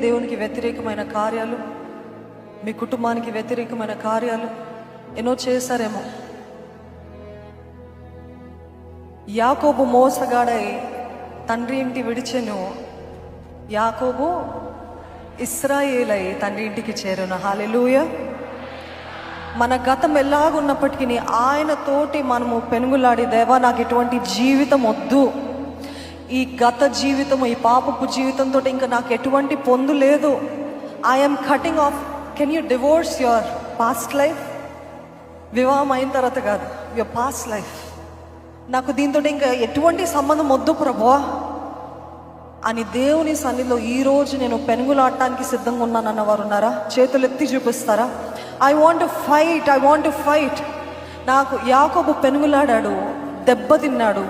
దేవునికి వ్యతిరేకమైన కార్యాలు, మీ కుటుంబానికి వ్యతిరేకమైన కార్యాలు ఎన్నో చేశారేమో. యాకోబు మోసగాడై తండ్రి ఇంటి విడిచెను, యాకోబు ఇశ్రాయేలై తండ్రి ఇంటికి చేరును. హల్లెలూయా. మన గతం ఎలాగున్నప్పటికీ ఆయనతోటి మనము పెనుగులాడి, దేవా నాకు ఇటువంటి జీవితం వద్దు, ఈ గత జీవితము, ఈ పాపపు జీవితంతో ఇంకా నాకు ఎటువంటి పొందు లేదు, I'm cutting of. Can you divorce your past life? వివాహం అయిన తర్వాత కాదు, యువర్ పాస్ట్ లైఫ్. నాకు దీంతో ఇంకా ఎటువంటి సంబంధం వద్దు ప్రభువా అని దేవుని సన్నిధిలో ఈరోజు నేను పెనుగులాడటానికి సిద్ధంగా ఉన్నానన్న వారు ఉన్నారా? చేతులు ఎత్తి చూపిస్తారా? I want to fight, I want to fight. నాకు యాకోబు పెనుగులాడాడు, దెబ్బతిన్నాడు,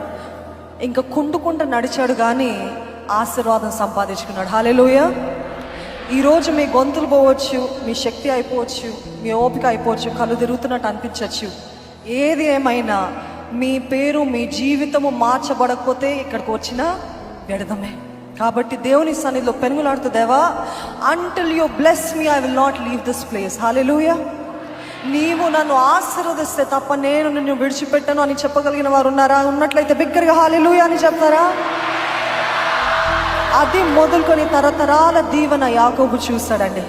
ఇంకా కుంటుకుంటూ నడిచాడు, కానీ ఆశీర్వాదం సంపాదించుకున్నాడు. హల్లెలూయా. ఈరోజు మీ గొంతులు పోవచ్చు, మీ శక్తి అయిపోవచ్చు, మీ ఓపిక అయిపోవచ్చు, కళ్ళు తిరుగుతున్నట్టు అనిపించవచ్చు. ఏది ఏమైనా మీ పేరు, మీ జీవితము మార్చబడకపోతే ఇక్కడికి వచ్చినా వ్యర్థమే. కాబట్టి దేవుని సన్నిధిలో పెనుగులాడుతూ, దేవా until you bless me I will not leave this place. Hallelujah. నీవు నన్ను ఆశీర్వదిస్తే తప్ప నేను నిన్ను విడిచిపెట్టను అని చెప్పగలిగిన వారు ఉన్నారా? ఉన్నట్లయితే బిగ్గరగా హల్లెలూయా అని చెప్తారా? అది మొదలుకొని తరతరాల దీవెన యాకోబు చూశాడండి.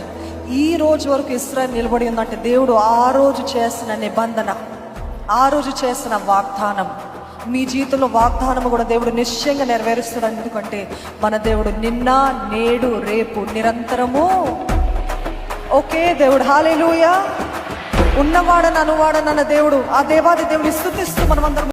ఈ రోజు వరకు ఇశ్రాయేలు నిలబడి ఉందంటే దేవుడు ఆ రోజు చేసిన నిబంధన, ఆ రోజు చేసిన వాగ్దానం, మీ జీవితంలో వాగ్దానం కూడా దేవుడు నిశ్చయంగా నెరవేరుస్తాడు. ఎందుకంటే మన దేవుడు నిన్న, నేడు, రేపు నిరంతరము ఒకే దేవుడు. హల్లెలూయా. ఉన్నవాడని అనువాడనన్న దేవుడు, ఆ దేవాది దేవుని స్తుతిస్తూ మనమందరం